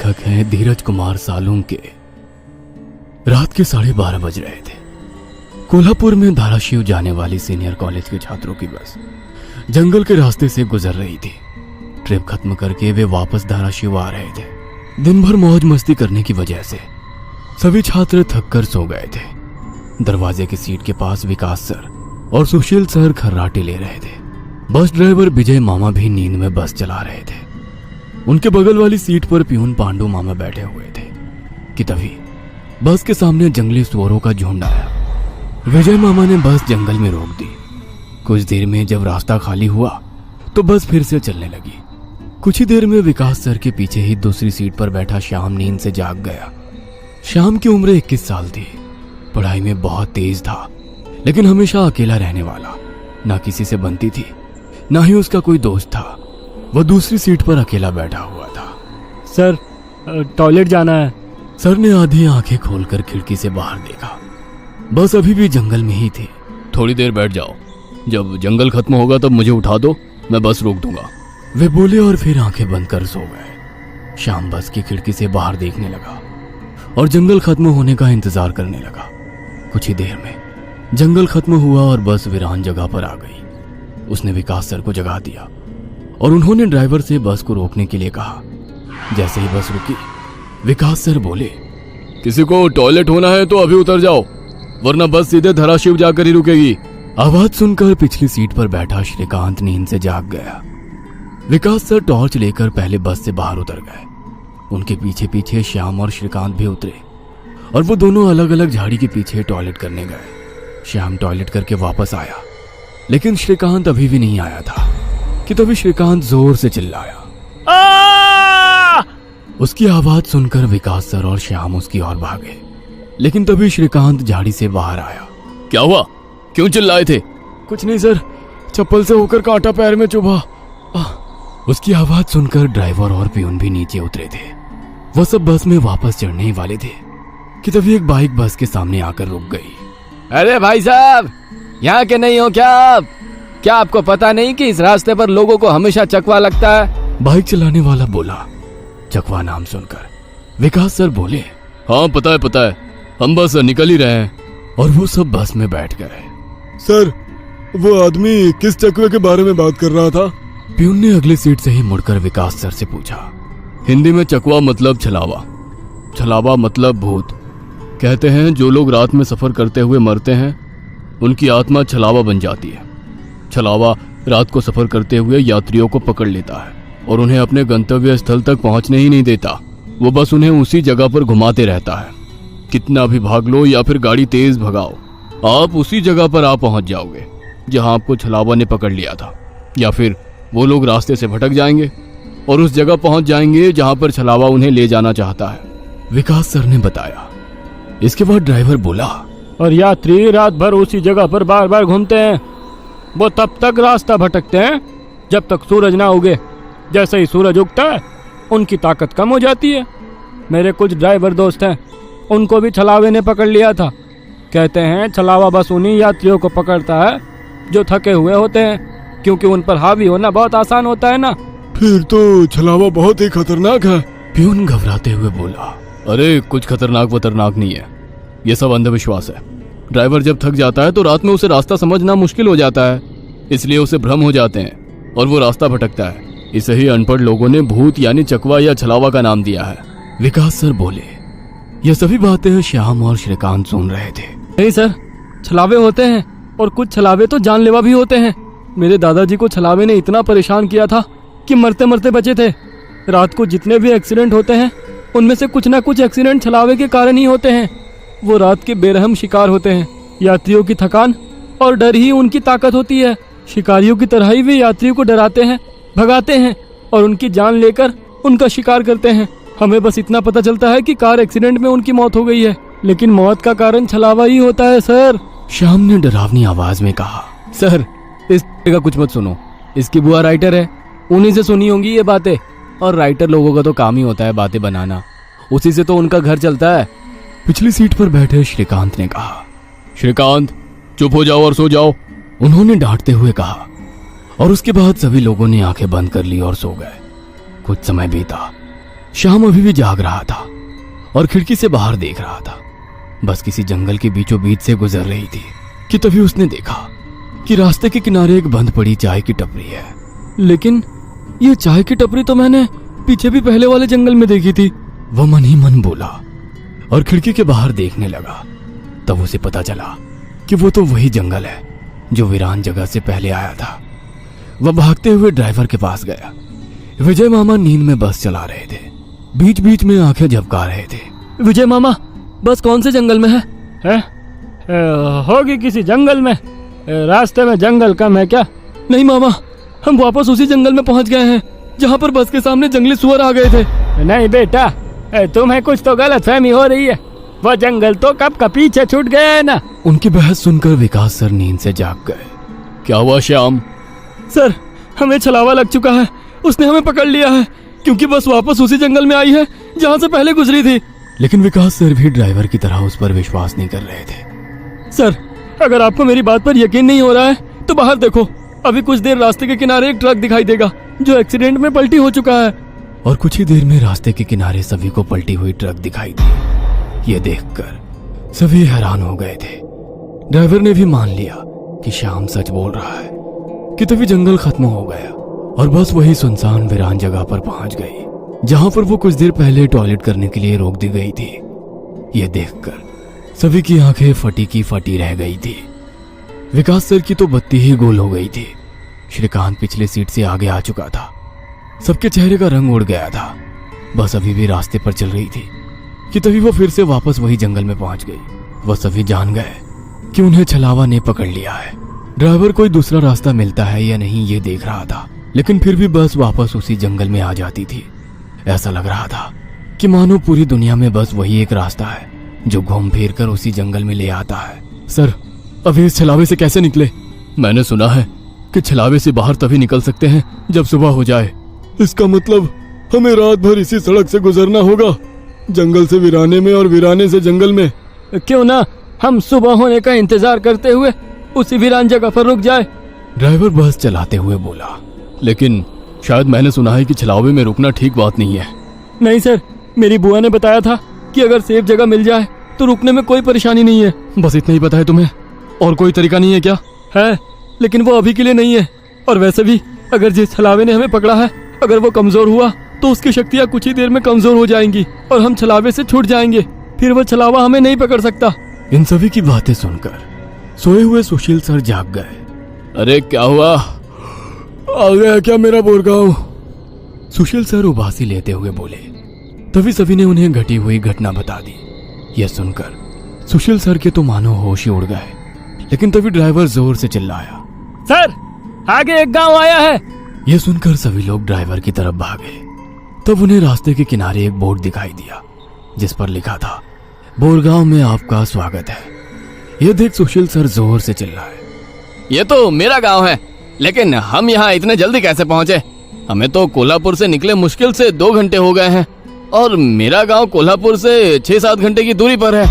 लेखक हैं धीरज कुमार सालुंके। रात के 12:30 बज रहे थे। कोल्हापुर में धाराशिव जाने वाली सीनियर कॉलेज के छात्रों की बस जंगल के रास्ते से गुजर रही थी। ट्रिप खत्म करके वे वापस धाराशिव आ रहे थे। दिन भर मौज मस्ती करने की वजह से सभी छात्र थक कर सो गए थे। दरवाजे की सीट के पास विकास सर और सुशील सर खर्राटे ले रहे थे। बस ड्राइवर विजय मामा भी नींद में बस चला रहे थे। उनके बगल वाली सीट पर प्यून पांडु मामा बैठे हुए थे कि तभी बस के सामने जंगली सुअरों का झुंड आया। विजय मामा ने बस जंगल में रोक दी। कुछ देर में जब रास्ता खाली हुआ तो बस फिर से चलने लगी। कुछ ही देर में विकास सर के पीछे ही दूसरी सीट पर बैठा श्याम नींद से जाग गया। श्याम की उम्र 21 साल थी। पढ़ाई में बहुत तेज था, लेकिन हमेशा अकेला रहने वाला। ना किसी से बनती थी, ना ही उसका कोई दोस्त था। वह दूसरी सीट पर अकेला बैठा हुआ था। सर, टॉयलेट जाना है। सर ने आधी आंखें खोलकर खिड़की से बाहर देखा। बस अभी भी जंगल में ही थी। थोड़ी देर बैठ जाओ, जब जंगल खत्म होगा तब मुझे उठा दो, मैं बस रोक दूंगा। वे बोले और फिर आंखें बंद कर सो गए। श्याम बस की खिड़की से बाहर देखने लगा और जंगल खत्म होने का इंतजार करने लगा। कुछ ही देर में जंगल खत्म हुआ और बस वीरान जगह पर आ गई। उसने विकास सर को जगा दिया और उन्होंने ड्राइवर से बस को रोकने के लिए कहा। जैसे ही बस रुकी, विकास सर बोले, किसी को टॉयलेट होना है तो अभी उतर जाओ, वरना बस सीधे धाराशिव जाकर ही रुकेगी। आवाज सुनकर पिछली सीट पर बैठा श्रीकांत नींद से जाग गया। विकास सर टॉर्च लेकर पहले बस से बाहर उतर गए। उनके पीछे पीछे श्याम और श्रीकांत भी उतरे और वो दोनों अलग अलग झाड़ी के पीछे टॉयलेट करने गए। श्याम टॉयलेट करके वापस आया, लेकिन श्रीकांत अभी भी नहीं आया था कि तभी श्रीकांत जोर से चिल्लाया। उसकी आवाज सुनकर विकास सर और श्याम उसकी ओर भागे, लेकिन तभी श्रीकांत झाड़ी से बाहर आया। क्या हुआ, क्यों चिल्लाए थे? कुछ नहीं सर, चप्पल से होकर कांटा पैर में चुभा। उसकी आवाज सुनकर ड्राइवर और प्यून भी नीचे उतरे थे। वो सब बस में वापस चढ़ने ही वाले थे कि तभी एक बाइक बस के सामने आकर रुक गई। अरे भाई साहब, यहाँ के नहीं हो क्या आप? क्या आपको पता नहीं कि इस रास्ते पर लोगों को हमेशा चकवा लगता है? बाइक चलाने वाला बोला। चकवा नाम सुनकर विकास सर बोले, हाँ पता है, हम बस निकल ही रहे हैं। और वो सब बस में बैठ गए। सर, वो आदमी किस चकवे के बारे में बात कर रहा था? प्यून ने अगली सीट से ही मुड़कर विकास सर से पूछा। हिंदी में चकवा मतलब छलावा, छलावा मतलब भूत। कहते हैं जो लोग रात में सफर करते हुए मरते हैं उनकी आत्मा छलावा बन जाती है। छलावा रात को सफर करते हुए यात्रियों को पकड़ लेता है और उन्हें अपने गंतव्य स्थल तक पहुंचने ही नहीं देता। वो बस उन्हें उसी जगह पर घुमाते रहता है। कितना भी भाग लो या फिर गाड़ी तेज भगाओ, आप उसी जगह पर आ पहुंच जाओगे जहां आपको छलावा ने पकड़ लिया था। या फिर वो लोग रास्ते से भटक जाएंगे और उस जगह पहुंच जाएंगे जहां पर छलावा उन्हें ले जाना चाहता है। विकास सर ने बताया। इसके बाद ड्राइवर बोला, और यात्री रात भर उसी जगह पर बार बार घूमते हैं। वो तब तक रास्ता भटकते हैं जब तक सूरज ना उगे। जैसे ही सूरज उगता है उनकी ताकत कम हो जाती है। मेरे कुछ ड्राइवर दोस्त हैं, उनको भी छलावे ने पकड़ लिया था। कहते हैं छलावा बस उन्हीं यात्रियों को पकड़ता है जो थके हुए होते हैं, क्योंकि उन पर हावी होना बहुत आसान होता है ना। फिर तो छलावा बहुत ही खतरनाक है। प्यून घबराते हुए बोला। अरे कुछ खतरनाक नहीं है, ये सब अंधविश्वास है। ड्राइवर जब थक जाता है तो रात में उसे रास्ता समझना मुश्किल हो जाता है, इसलिए उसे भ्रम हो जाते हैं और वो रास्ता भटकता है। इसे ही अनपढ़ लोगों ने भूत यानी चकवा या छलावा का नाम दिया है। विकास सर बोले। ये सभी बातें श्याम और श्रीकांत सुन रहे थे। नहीं सर, छलावे होते हैं और कुछ छलावे तो जानलेवा भी होते हैं। मेरे दादाजी को छलावे ने इतना परेशान किया था कि मरते मरते बचे थे। रात को जितने भी एक्सीडेंट होते हैं उनमें से कुछ ना कुछ एक्सीडेंट छलावे के कारण ही होते हैं। वो रात के बेरहम शिकार होते हैं। यात्रियों की थकान और डर ही उनकी ताकत होती है। शिकारियों की तरह ही वे यात्रियों को डराते हैं, भगाते हैं और उनकी जान लेकर उनका शिकार करते हैं। हमें बस इतना पता चलता है कि कार एक्सीडेंट में उनकी मौत हो गई है, लेकिन मौत का कारण छलावा ही होता है सर। श्याम ने डरावनी आवाज में कहा। सर, इस का कुछ मत सुनो, इसकी बुआ राइटर है, उन्हीं से सुनी होंगी ये बातें। और राइटर लोगों का तो काम ही होता है बातें बनाना, उसी से तो उनका घर चलता है। पिछली सीट पर बैठे श्रीकांत ने कहा। श्रीकांत, चुप हो जाओ और सो जाओ, उन्होंने डांटते हुए कहा। और उसके बाद सभी लोगों ने आंखें बंद कर ली और सो गए। कुछ समय बीता श्याम अभी भी जाग रहा था और खिड़की से बाहर देख रहा था। बस किसी जंगल के बीचों बीच से गुजर रही थी कि तभी उसने देखा कि रास्ते के किनारे एक बंद पड़ी चाय की टपरी है। लेकिन ये चाय की टपरी तो मैंने पीछे भी पहले वाले जंगल में देखी थी। वह मन ही मन बोला और खिड़की के बाहर देखने लगा। तब उसे पता चला कि वो तो वही जंगल है जो वीरान जगह से पहले आया था। वह भागते हुए ड्राइवर के पास गया। विजय मामा नींद में बस चला रहे थे, बीच बीच में आंखें झपका रहे थे। विजय मामा, बस कौन से जंगल में है? होगी किसी जंगल में। रास्ते में जंगल कम है क्या? नहीं मामा, हम वापस उसी जंगल में पहुंच गए हैं जहां पर बस के सामने जंगली सुअर आ गए थे। नहीं बेटा, तुम्हें कुछ तो गलतफहमी हो रही है। वो जंगल तो कब का पीछे छूट गया है ना। उनकी बहस सुनकर विकास सर नींद से जाग गए। क्या हुआ श्याम? सर, हमें छलावा लग चुका है। उसने हमें पकड़ लिया है क्योंकि बस वापस उसी जंगल में आई है जहां से पहले गुजरी थी। लेकिन विकास सर भी ड्राइवर की तरह उस पर विश्वास नहीं कर रहे थे। सर, अगर आपको मेरी बात पर यकीन नहीं हो रहा है तो बाहर देखो। अभी कुछ देर रास्ते के किनारे एक ट्रक दिखाई देगा जो एक्सीडेंट में पलटी हो चुका है। और कुछ ही देर में रास्ते के किनारे सभी को पलटी हुई ट्रक दिखाई दी। ये देखकर सभी हैरान हो गए थे। ड्राइवर ने भी मान लिया कि श्याम सच बोल रहा है कि तभी जंगल खत्म हो गया और बस वही सुनसान वीरान जगह पर पहुंच गई जहां पर वो कुछ देर पहले टॉयलेट करने के लिए रोक दी गई थी। ये देखकर सभी की आंखें फटी की फटी रह गई थी। विकास सर की तो बत्ती ही गोल हो गई थी। श्रीकांत पिछले सीट से आगे आ चुका था। सबके चेहरे का रंग उड़ गया था। बस अभी भी रास्ते पर चल रही थी कि तभी वो फिर से वापस वही जंगल में पहुंच गई। वो सभी जान गए कि उन्हें छलावा ने पकड़ लिया है। ड्राइवर कोई दूसरा रास्ता मिलता है या नहीं ये देख रहा था, लेकिन फिर भी बस वापस उसी जंगल में आ जाती थी। ऐसा लग रहा था कि मानो पूरी दुनिया में बस वही एक रास्ता है जो घूम फिर कर उसी जंगल में ले आता है। सर, अभी इस छलावे से कैसे निकले? मैंने सुना है कि छलावे से बाहर तभी निकल सकते हैं जब सुबह हो जाए। इसका मतलब हमें रात भर इसी सड़क से गुजरना होगा, जंगल से वीराने में और वीराने से जंगल में। क्यों ना हम सुबह होने का इंतजार करते हुए उसी वीरान जगह पर रुक जाए। ड्राइवर बस चलाते हुए बोला। लेकिन शायद मैंने सुना है कि छलावे में रुकना ठीक बात नहीं है। नहीं सर, मेरी बुआ ने बताया था कि अगर सेफ जगह मिल जाए तो रुकने में कोई परेशानी नहीं है। बस इतना ही पता है तुम्हें? और कोई तरीका नहीं है क्या? है, लेकिन वो अभी के लिए नहीं है। और वैसे भी अगर जिस छलावे ने हमें पकड़ा है, अगर वो कमजोर हुआ तो उसकी शक्तियाँ कुछ ही देर में कमजोर हो जाएंगी और हम छलावे से छूट जाएंगे। फिर वो छलावा हमें नहीं पकड़ सकता। इन सभी की बातें सुनकर सोए हुए सुशील सर जाग गए। अरे क्या हुआ? आ गया क्या मेरा बोरगांव? सुशील सर उबासी लेते हुए बोले। तभी सभी ने उन्हें घटी हुई घटना बता दी। यह सुनकर सुशील सर के तो मानो होश ही उड़ गए। लेकिन तभी ड्राइवर जोर से चिल्लाया, सर, आगे एक गांव आया है। यह सुनकर सभी लोग ड्राइवर की तरफ भागे। तब उन्हें रास्ते के किनारे एक बोर्ड दिखाई दिया जिस पर लिखा था, बोरगांव में आपका स्वागत है। यह देख सुशील सर जोर से चिल्लाए, ये तो मेरा गांव है, लेकिन हम यहाँ इतने जल्दी कैसे पहुँचे? हमें तो कोल्हापुर से निकले मुश्किल से 2 घंटे हो गए हैं और मेरा गांव कोल्हापुर से 6-7 घंटे की दूरी पर है।